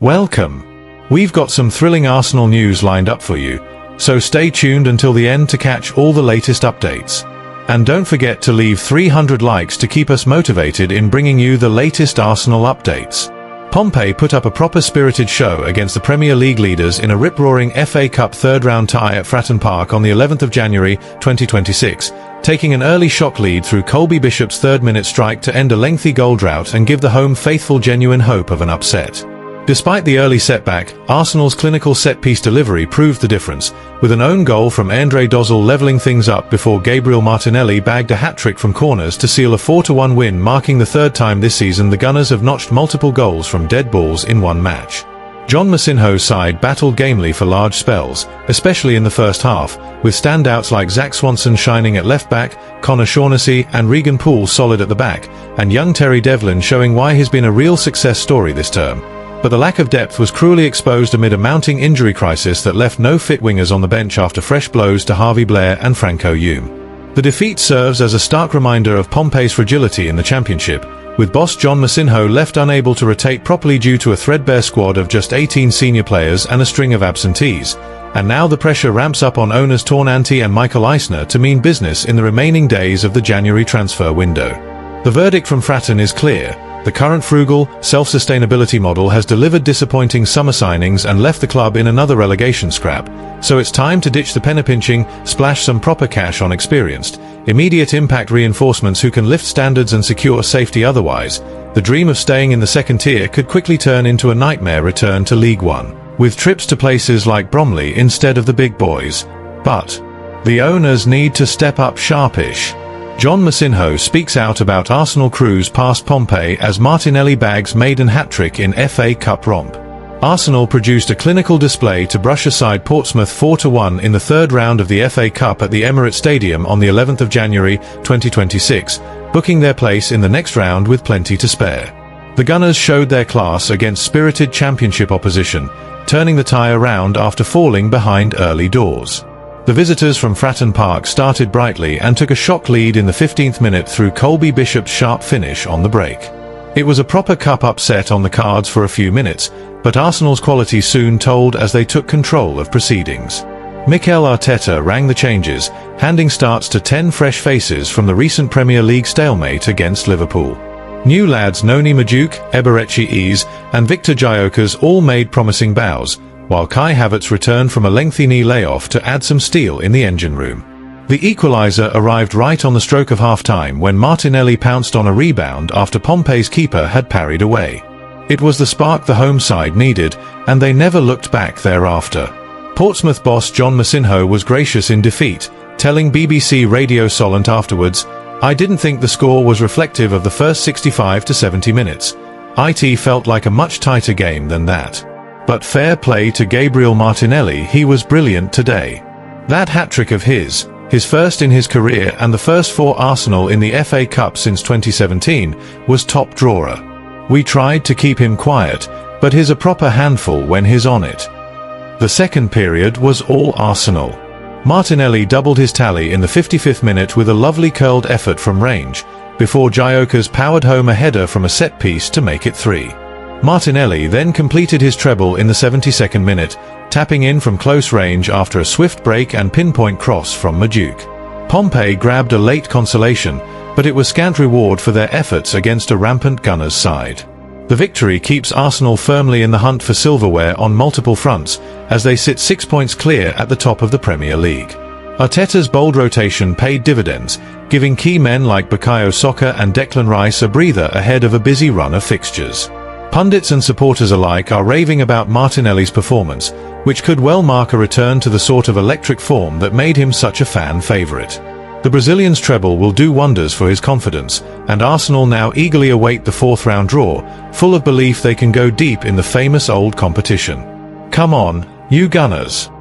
Welcome. We've got some thrilling Arsenal news lined up for you, so stay tuned until the end to catch all the latest updates. And don't forget to leave 300 likes to keep us motivated in bringing you the latest Arsenal updates. Pompey put up a proper spirited show against the Premier League leaders in a rip-roaring FA Cup third-round tie at Fratton Park on the 11th of January 2026, taking an early shock lead through Colby Bishop's third-minute strike to end a lengthy goal drought and give the home faithful genuine hope of an upset. Despite the early setback, Arsenal's clinical set-piece delivery proved the difference, with an own goal from Andre Dozal levelling things up before Gabriel Martinelli bagged a hat-trick from corners to seal a 4-1 win, marking the third time this season the Gunners have notched multiple goals from dead balls in one match. John Mousinho's side battled gamely for large spells, especially in the first half, with standouts like Zach Swanson shining at left-back, Connor Shaughnessy and Regan Poole solid at the back, and young Terry Devlin showing why he's been a real success story this term. But the lack of depth was cruelly exposed amid a mounting injury crisis that left no fit wingers on the bench after fresh blows to Harvey Blair and Franco Hume. The defeat serves as a stark reminder of Pompey's fragility in the Championship, with boss John Mousinho left unable to rotate properly due to a threadbare squad of just 18 senior players and a string of absentees. And now the pressure ramps up on owners Tornanti and Michael Eisner to mean business in the remaining days of the January transfer window. The verdict from Fratton is clear. The current frugal, self-sustainability model has delivered disappointing summer signings and left the club in another relegation scrap, so it's time to ditch the penny-pinching, splash some proper cash on experienced, immediate impact reinforcements who can lift standards and secure safety otherwise. The dream of staying in the second tier could quickly turn into a nightmare return to League One, with trips to places like Bromley instead of the big boys. But the owners need to step up sharpish. John Mousinho speaks out about Arsenal cruise past Pompey as Martinelli bags maiden hat-trick in FA Cup romp. Arsenal produced a clinical display to brush aside Portsmouth 4-1 in the third round of the FA Cup at the Emirates Stadium on the 11th of January 2026, booking their place in the next round with plenty to spare. The Gunners showed their class against spirited Championship opposition, turning the tie around after falling behind early doors. The visitors from Fratton Park started brightly and took a shock lead in the 15th minute through Colby Bishop's sharp finish on the break. It was a proper cup upset on the cards for a few minutes, but Arsenal's quality soon told as they took control of proceedings. Mikel Arteta rang the changes, handing starts to 10 fresh faces from the recent Premier League stalemate against Liverpool. New lads Noni Madueke, Eberechi and Victor Gyökeres all made promising bows, while Kai Havertz returned from a lengthy knee layoff to add some steel in the engine room. The equaliser arrived right on the stroke of half-time when Martinelli pounced on a rebound after Pompey's keeper had parried away. It was the spark the home side needed, and they never looked back thereafter. Portsmouth boss John Mousinho was gracious in defeat, telling BBC Radio Solent afterwards, "I didn't think the score was reflective of the first 65 to 70 minutes. It felt like a much tighter game than that. But fair play to Gabriel Martinelli, he was brilliant today. That hat-trick of his first in his career and the first for Arsenal in the FA Cup since 2017, was top drawer. We tried to keep him quiet, but he's a proper handful when he's on it." The second period was all Arsenal. Martinelli doubled his tally in the 55th minute with a lovely curled effort from range, before Gyökeres powered home a header from a set-piece to make it 3. Martinelli then completed his treble in the 72nd minute, tapping in from close range after a swift break and pinpoint cross from Madueke. Pompey grabbed a late consolation, but it was scant reward for their efforts against a rampant Gunners side. The victory keeps Arsenal firmly in the hunt for silverware on multiple fronts, as they sit 6 points clear at the top of the Premier League. Arteta's bold rotation paid dividends, giving key men like Bukayo Saka and Declan Rice a breather ahead of a busy run of fixtures. Pundits and supporters alike are raving about Martinelli's performance, which could well mark a return to the sort of electric form that made him such a fan favourite. The Brazilian's treble will do wonders for his confidence, and Arsenal now eagerly await the fourth-round draw, full of belief they can go deep in the famous old competition. Come on, you Gunners!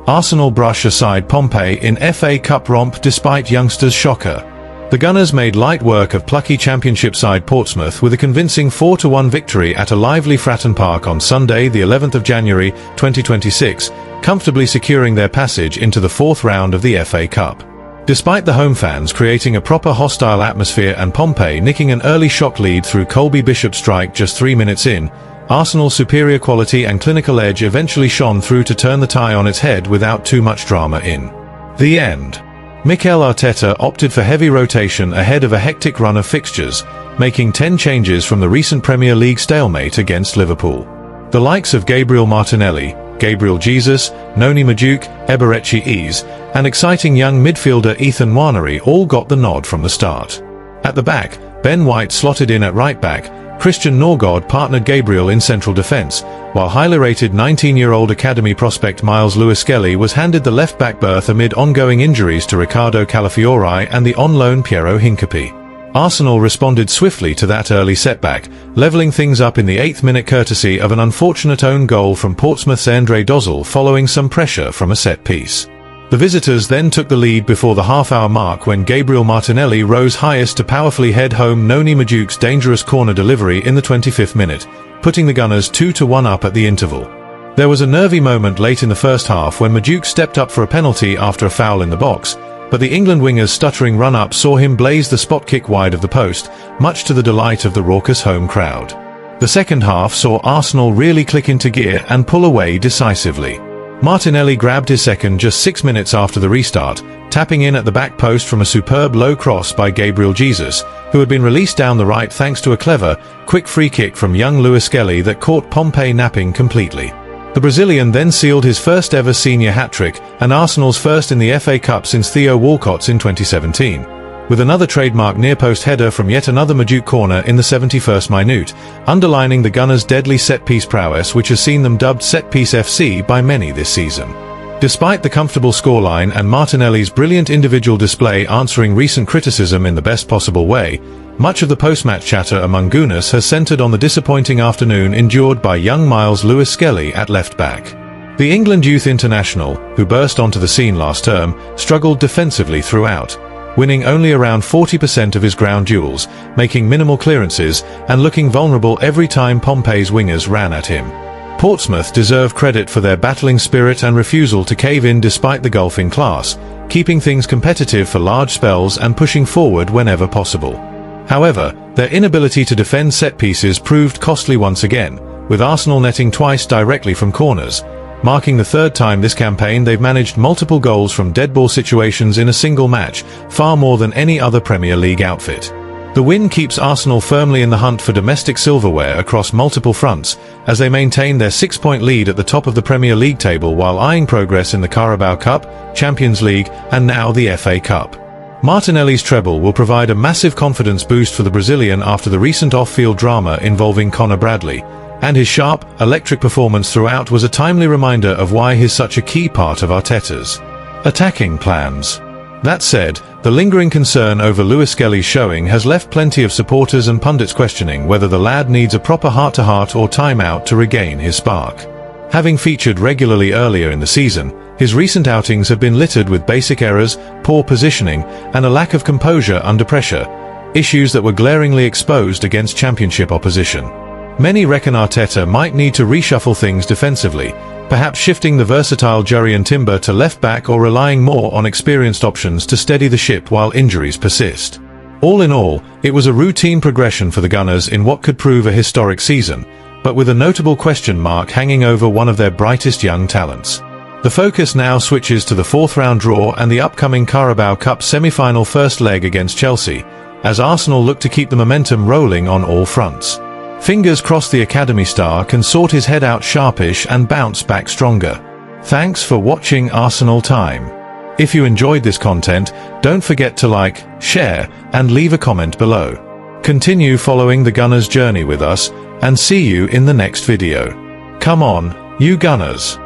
Arsenal brush aside Pompey in FA Cup romp despite youngsters' shocker. The Gunners made light work of plucky Championship side Portsmouth with a convincing 4-1 victory at a lively Fratton Park on Sunday, the 11th of January 2026, comfortably securing their passage into the fourth round of the FA Cup. Despite the home fans creating a proper hostile atmosphere and Pompey nicking an early shock lead through Colby Bishop's strike just 3 minutes in, Arsenal's superior quality and clinical edge eventually shone through to turn the tie on its head without too much drama in the end. Mikel Arteta opted for heavy rotation ahead of a hectic run of fixtures, making 10 changes from the recent Premier League stalemate against Liverpool. The likes of Gabriel Martinelli, Gabriel Jesus, Noni Madueke, Eberechi, and exciting young midfielder Ethan Nwaneri all got the nod from the start. At the back, Ben White slotted in at right back, Christian Norgod partnered Gabriel in central defence, while highly rated 19-year-old academy prospect Miles Lewis-Skelly was handed the left-back berth amid ongoing injuries to Riccardo Calafiori and the on-loan Piero Hincapié. Arsenal responded swiftly to that early setback, levelling things up in the 8th minute courtesy of an unfortunate own goal from Portsmouth's Andre Dozzel following some pressure from a set-piece. The visitors then took the lead before the half-hour mark when Gabriel Martinelli rose highest to powerfully head home Noni Madueke's dangerous corner delivery in the 25th minute, putting the Gunners 2-1 up at the interval. There was a nervy moment late in the first half when Madueke stepped up for a penalty after a foul in the box, but the England winger's stuttering run-up saw him blaze the spot kick wide of the post, much to the delight of the raucous home crowd. The second half saw Arsenal really click into gear and pull away decisively. Martinelli grabbed his second just 6 minutes after the restart, tapping in at the back post from a superb low cross by Gabriel Jesus, who had been released down the right thanks to a clever, quick free kick from young Lewis-Skelly that caught Pompey napping completely. The Brazilian then sealed his first ever senior hat-trick, and Arsenal's first in the FA Cup since Theo Walcott's in 2017. With another trademark near-post header from yet another Madueke corner in the 71st minute, underlining the Gunners' deadly set-piece prowess which has seen them dubbed Set-Piece FC by many this season. Despite the comfortable scoreline and Martinelli's brilliant individual display answering recent criticism in the best possible way, much of the post-match chatter among Gunners has centred on the disappointing afternoon endured by young Miles Lewis-Skelly at left-back. The England youth international, who burst onto the scene last term, struggled defensively throughout, winning only around 40% of his ground duels, making minimal clearances, and looking vulnerable every time Pompey's wingers ran at him. Portsmouth deserve credit for their battling spirit and refusal to cave in despite the gulf in class, keeping things competitive for large spells and pushing forward whenever possible. However, their inability to defend set pieces proved costly once again, with Arsenal netting twice directly from corners, marking the third time this campaign they've managed multiple goals from dead ball situations in a single match, far more than any other Premier League outfit. The win keeps Arsenal firmly in the hunt for domestic silverware across multiple fronts, as they maintain their 6-point lead at the top of the Premier League table while eyeing progress in the Carabao Cup, Champions League, and now the FA Cup. Martinelli's treble will provide a massive confidence boost for the Brazilian after the recent off-field drama involving Conor Bradley, and his sharp, electric performance throughout was a timely reminder of why he's such a key part of Arteta's attacking plans. That said, the lingering concern over Lewis-Skelly's showing has left plenty of supporters and pundits questioning whether the lad needs a proper heart-to-heart or time-out to regain his spark. Having featured regularly earlier in the season, his recent outings have been littered with basic errors, poor positioning, and a lack of composure under pressure, issues that were glaringly exposed against championship opposition. Many reckon Arteta might need to reshuffle things defensively, perhaps shifting the versatile Jurrien Timber to left-back or relying more on experienced options to steady the ship while injuries persist. All in all, it was a routine progression for the Gunners in what could prove a historic season, but with a notable question mark hanging over one of their brightest young talents. The focus now switches to the fourth-round draw and the upcoming Carabao Cup semi-final first leg against Chelsea, as Arsenal look to keep the momentum rolling on all fronts. Fingers crossed the Academy star can sort his head out sharpish and bounce back stronger. Thanks for watching Arsenal Time. If you enjoyed this content, don't forget to like, share, and leave a comment below. Continue following the Gunners' journey with us, and see you in the next video. Come on, you Gunners!